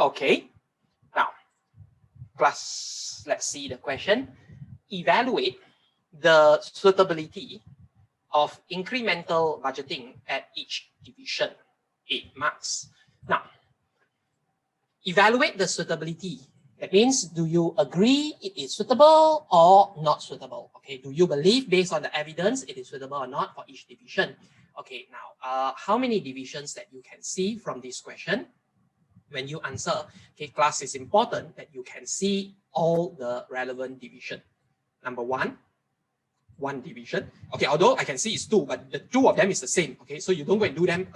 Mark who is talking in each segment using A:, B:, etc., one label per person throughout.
A: Okay. Now, class, let's see the question. Evaluate the suitability of incremental budgeting at each division. 8 marks. Now, evaluate the suitability. That means, do you agree it is suitable or not suitable? Okay, do you believe based on the evidence it is suitable or not for each division? Okay, now, how many divisions that you can see from this question? When you answer, okay, class, is important that you can see all the relevant division. Number one division. Okay, although I can see it's 2, but the 2 of them is the same. Okay, so you don't go and do them,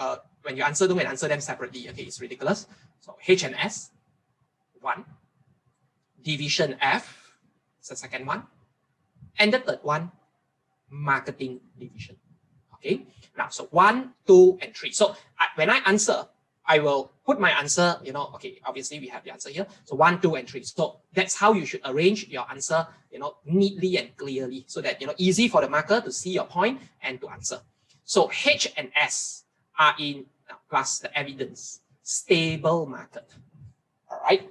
A: when you answer, don't go and answer them separately. Okay, it's ridiculous. So H and S, 1. Division F, it's the second one. And the third one, marketing division. Okay, now, so 1, 2, and 3. So when I answer, I will put my answer, okay, obviously we have the answer here. So 1, 2, and 3. So that's how you should arrange your answer, neatly and clearly, so that, easy for the marker to see your point and to answer. So H and S are in, plus the evidence, stable market. All right.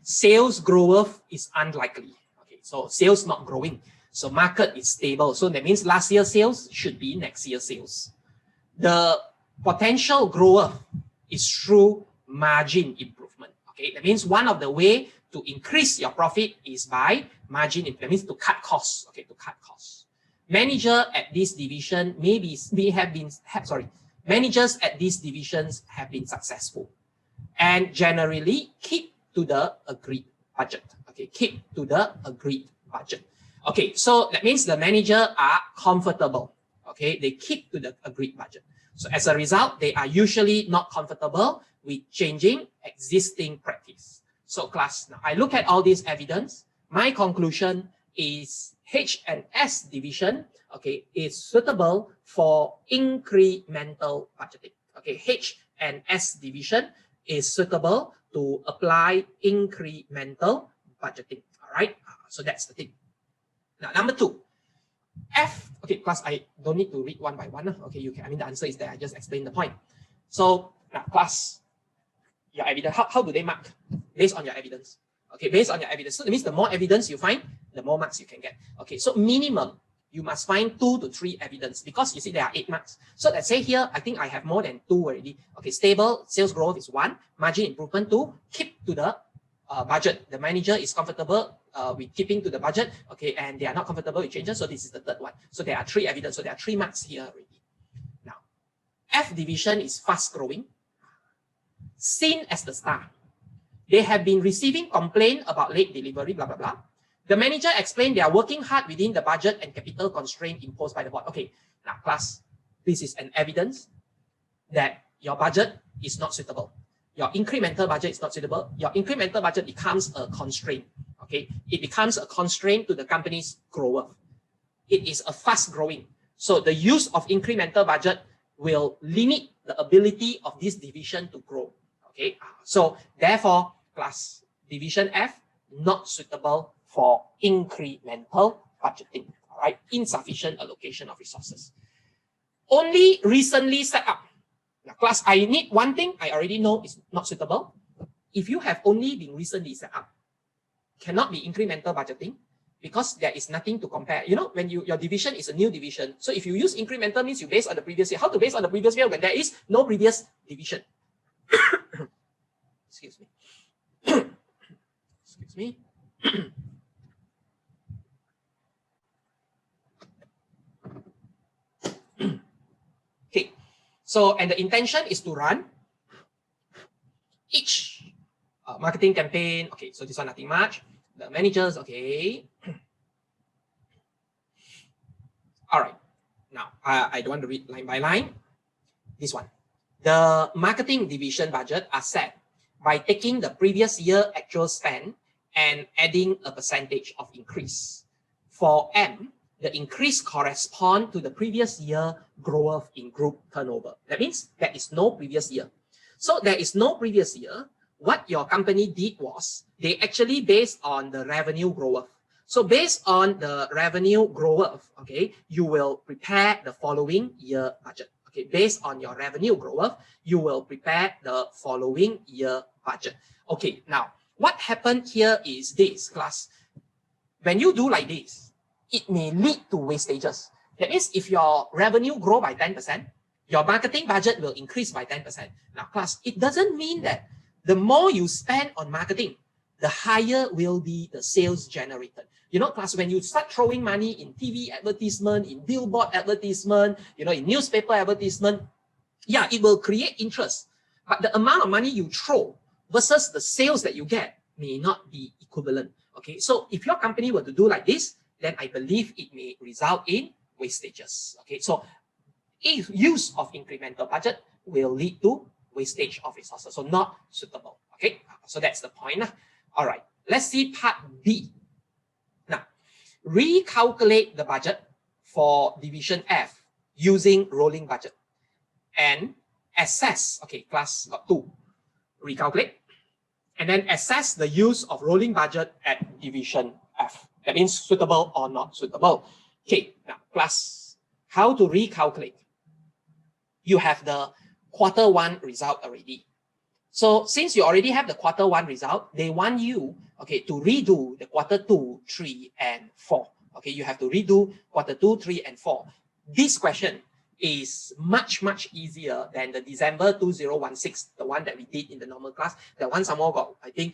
A: Sales growth is unlikely. Okay, so sales not growing. So market is stable. So that means last year's sales should be next year's sales. The potential growth is through margin improvement. Okay, that means one of the way to increase your profit is by margin. That means to cut costs. Okay, to cut costs. Manager at this division managers at these divisions have been successful and generally keep to the agreed budget. Okay, keep to the agreed budget. Okay, so that means the manager are comfortable. Okay, they keep to the agreed budget. So as a result, they are usually not comfortable with changing existing practice. So class, now I look at all this evidence. My conclusion is H and S division, okay, is suitable for incremental budgeting. Okay, H and S division is suitable to apply incremental budgeting. All right, so that's the thing. Now, number 2, F. Okay, class, I don't need to read one by one. Okay, you can. I mean, the answer is there. I just explained the point. So now, class, your evidence. How do they mark? Based on your evidence. Okay, based on your evidence. So that means the more evidence you find, the more marks you can get. Okay, so minimum you must find 2 to 3 evidence, because you see there are 8 marks. So let's say here, I think I have more than 2 already. Okay, stable sales growth is 1, margin improvement 2, keep to the budget. The manager is comfortable with keeping to the budget, okay, and they are not comfortable with changes. So this is the third one. So there are 3 evidence. So there are 3 marks here already. Now, F division is fast growing, seen as the star. They have been receiving complaint about late delivery, blah, blah, blah. The manager explained they are working hard within the budget and capital constraint imposed by the board. Okay, now class, this is an evidence that your budget is not suitable. Your incremental budget is not suitable. Your incremental budget becomes a constraint. Okay, it becomes a constraint to the company's growth. It is a fast growing. So the use of incremental budget will limit the ability of this division to grow. Okay, so therefore, class division F, not suitable for incremental budgeting. All right, insufficient allocation of resources. Only recently set up. Now, class, I need one thing I already know is not suitable. If you have only been recently set up, cannot be incremental budgeting, because there is nothing to compare. When your division is a new division, so if you use incremental, means you base on the previous year. How to base on the previous year when there is no previous division? Excuse me. Excuse me. Okay, so, and the intention is to run each marketing campaign. Okay, so this one nothing much. The managers, okay. All right, now I don't want to read line by line. This one, the marketing division budget are set by taking the previous year actual spend and adding a percentage of increase. For M, the increase corresponds to the previous year growth in group turnover. That means there is no previous year. So there is no previous year. What your company did was they actually based on the revenue growth. So based on the revenue growth, okay, you will prepare the following year budget. okay, based on your revenue growth, you will prepare the following year budget. Okay, now what happened here is this, class. When you do like this, it may lead to wastages. That means if your revenue grow by 10%, your marketing budget will increase by 10%. Now, class, it doesn't mean that the more you spend on marketing, the higher will be the sales generated. You know, class, when you start throwing money in TV advertisement, in billboard advertisement, you know, in newspaper advertisement, yeah, it will create interest. But the amount of money you throw versus the sales that you get may not be equivalent. Okay, so if your company were to do like this, then I believe it may result in wastages. Okay, so if use of incremental budget will lead to wastage of resources, so not suitable. Okay, so that's the point. All right, let's see part B. Now, recalculate the budget for division F using rolling budget and assess. Okay, class got 2. Recalculate and then assess the use of rolling budget at division F. That means suitable or not suitable. Okay, now class, how to recalculate? You have the Q1 result already. So since you already have the Q1 result, they want you, okay, to redo the Q2, 3, and 4. Okay, you have to redo Q2, 3, and 4. This question is much easier than the December 2016, the one that we did in the normal class. That one somehow got, I think,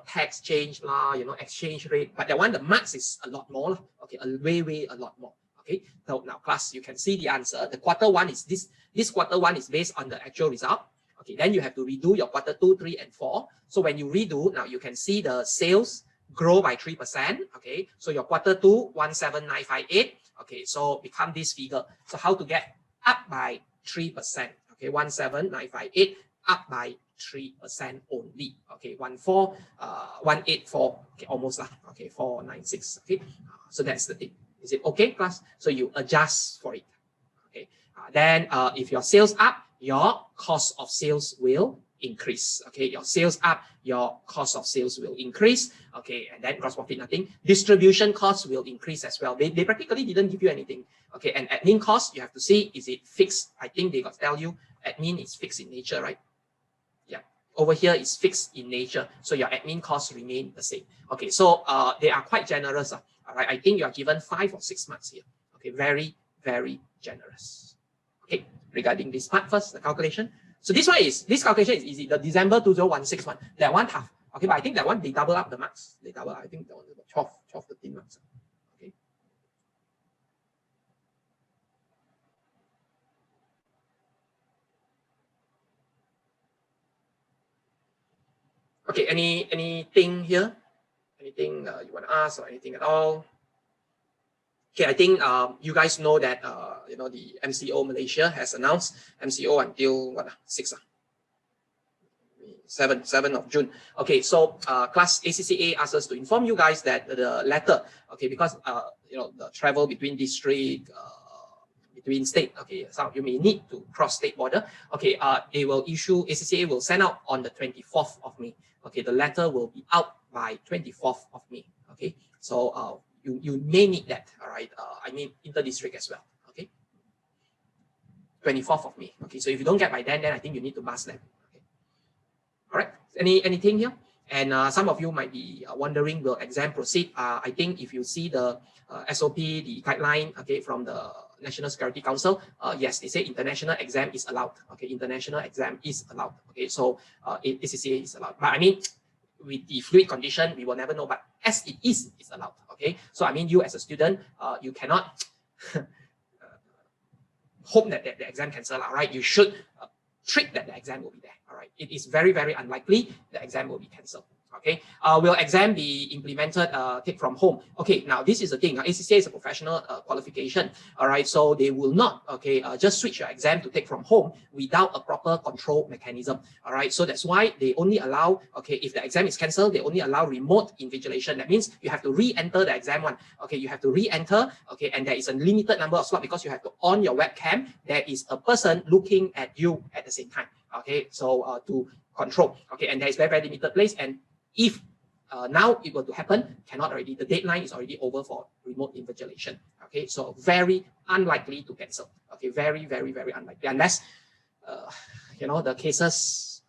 A: tax change lah, you know, exchange rate. But that one, the marks is a lot more. Okay, way a lot more. Okay, so now class, you can see the answer. The Q1 is this. This Q1 is based on the actual result. Okay, then you have to redo your Q2, 3, and 4. So when you redo, now you can see the sales grow by 3%. Okay, so your Q2, 17958. Okay, so become this figure. So how to get up by 3%? Okay, 17958 up by 3% only. Okay, 184. Okay, almost lah. Okay, 496. Okay, so that's the thing. Is it okay, class? So you adjust for it. Okay, then if your sales up, your cost of sales will increase. Okay, your sales up, your cost of sales will increase. Okay, and then gross profit nothing. Distribution costs will increase as well. They practically didn't give you anything. Okay, and admin cost, you have to see, is it fixed? I think they got to tell you admin is fixed in nature, right? Yeah, over here is fixed in nature, so your admin costs remain the same. Okay, so they are quite generous. All right, I think you are given 5 or 6 marks here. Okay, very generous. Okay, regarding this part first, the calculation. So this calculation is easy. The December 2016 one, that one tough. Okay, but I think that one they double up the marks. They double. I think that one is about 12, 13 marks. Okay. Okay. Anything here? Anything you want to ask or anything at all? Okay, I think you guys know that you know, the MCO Malaysia has announced MCO until what, 7 of June. Okay, so class ACCA asked us to inform you guys that the letter, okay, because you know, the travel between district, between state, okay, some of you may need to cross state border. Okay, they will issue, ACCA will send out on the 24th of May. Okay, the letter will be out by 24th of May. Okay, so you may need that. All right, I mean inter-district as well. Okay, 24th of May. Okay, so if you don't get by then I think you need to bus them. Okay, all right. Anything here? And some of you might be wondering, will exam proceed? I think if you see the SOP, the guideline, okay, from the National Security Council, yes, they say international exam is allowed. Okay, international exam is allowed. Okay, so ACCA is allowed. But I mean, with the fluid condition, we will never know. But as it is, it's allowed. Okay, so I mean, you as a student, you cannot hope that the exam cancel. All right, you should treat that the exam will be there. All right, it is very unlikely the exam will be cancelled. Okay, will exam be implemented take from home? Okay, now this is the thing. ACCA is a professional qualification. All right, so they will not, okay, just switch your exam to take from home without a proper control mechanism. All right, so that's why they only allow, okay, if the exam is cancelled, they only allow remote invigilation. That means you have to re-enter the exam one. Okay, you have to re-enter. Okay, and there is a limited number of slots because you have to on your webcam. There is a person looking at you at the same time. Okay, so to control. Okay, and there is very limited place. And if now it were to happen, cannot already. The deadline is already over for remote invigilation. Okay, so very unlikely to cancel. Okay, very, very, very unlikely, unless the cases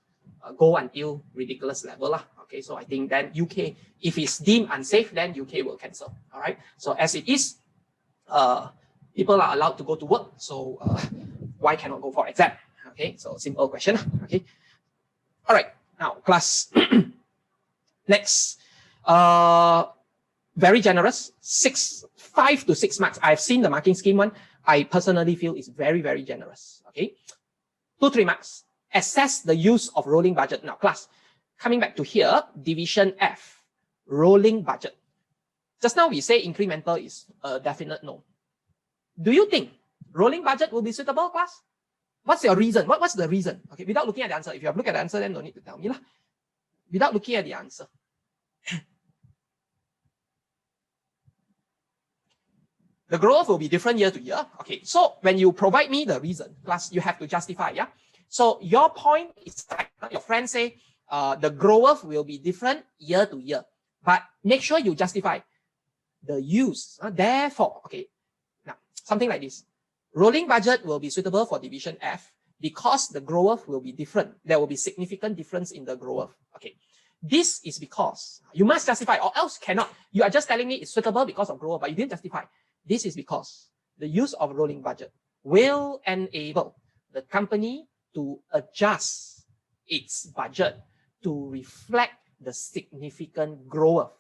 A: go until ridiculous level lah. Okay, so I think then UK, if it's deemed unsafe, then UK will cancel. All right. So as it is, people are allowed to go to work. So why cannot go for exam? Okay, so simple question. Okay. All right. Now class. Next, very generous, 5 to 6 marks. I've seen the marking scheme one. I personally feel it's very, very generous. Okay, 2, 3 marks. Assess the use of rolling budget. Now, class, coming back to here, division F, rolling budget. Just now we say incremental is a definite no. Do you think rolling budget will be suitable, class? What's your reason? What's the reason? Okay, without looking at the answer. If you have looked at the answer, then no need to tell me lah. Without looking at the answer. The growth will be different year to year. Okay, so when you provide me the reason, class, you have to justify, yeah? So your point is like your friend say, the growth will be different year to year, but make sure you justify the use. Therefore, okay, now something like this. Rolling budget will be suitable for division F because the growth will be different. There will be significant difference in the growth. Okay, this is because you must justify, or else cannot. You are just telling me it's suitable because of growth, but you didn't justify. This is because the use of rolling budget will enable the company to adjust its budget to reflect the significant growth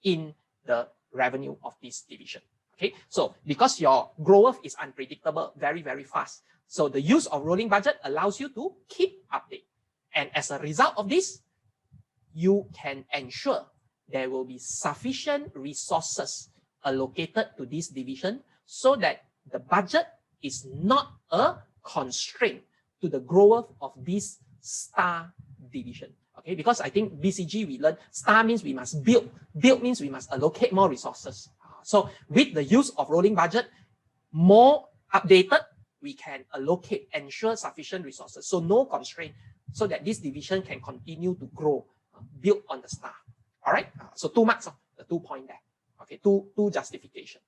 A: in the revenue of this division. Okay, so because your growth is unpredictable, very, very fast, so the use of rolling budget allows you to keep update. And as a result of this, you can ensure there will be sufficient resources allocated to this division so that the budget is not a constraint to the growth of this star division. Okay, because I think BCG we learned star means we must build. Build means we must allocate more resources. So with the use of rolling budget, more updated, we can allocate, ensure sufficient resources. So no constraint, so that this division can continue to grow, build on the star. All right. So 2 marks, the 2 point there. Okay, two justification.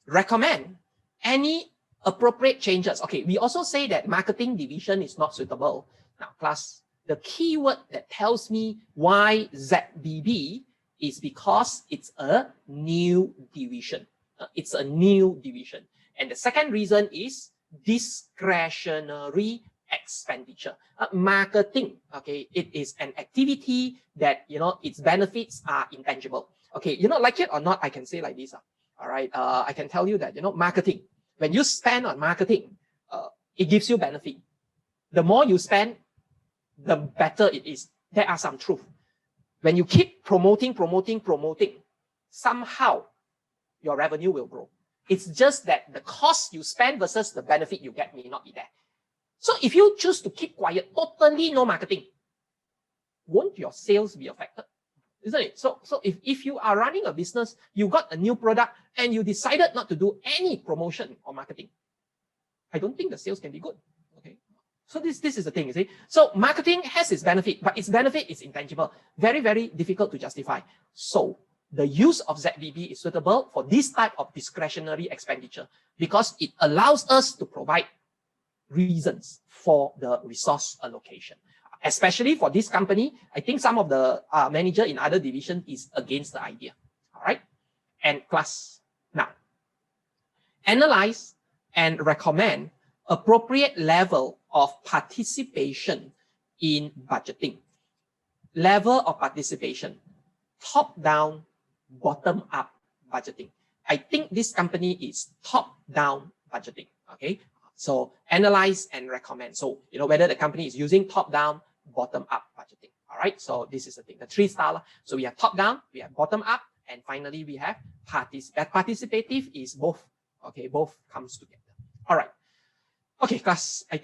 A: Recommend any appropriate changes. Okay, we also say that marketing division is not suitable. Now, class, the keyword that tells me why ZBB is because it's a new division. It's a new division. And the second reason is discretionary expenditure. Marketing, okay, it is an activity that, its benefits are intangible. Okay, like it or not, I can say like this. All right, I can tell you that, marketing, when you spend on marketing, it gives you benefit. The more you spend, the better it is. There are some truth. When you keep promoting, somehow your revenue will grow. It's just that the cost you spend versus the benefit you get may not be there. So if you choose to keep quiet, totally no marketing, won't your sales be affected? Isn't it? So if you are running a business, you got a new product and you decided not to do any promotion or marketing, I don't think the sales can be good. Okay. So this is the thing, you see. So marketing has its benefit, but its benefit is intangible. Very, very difficult to justify. So the use of ZBB is suitable for this type of discretionary expenditure because it allows us to provide reasons for the resource allocation. Especially for this company, I think some of the manager in other divisions is against the idea. All right. And class, now, analyze and recommend appropriate level of participation in budgeting. Level of participation, top-down, bottom-up budgeting. I think this company is top-down budgeting. Okay. So analyze and recommend. So, whether the company is using top-down, bottom-up budgeting. All right. So this is the thing, the 3 style. So we have top-down, we have bottom-up, and finally we have participative is both. Okay. Both comes together. All right. Okay, class. I think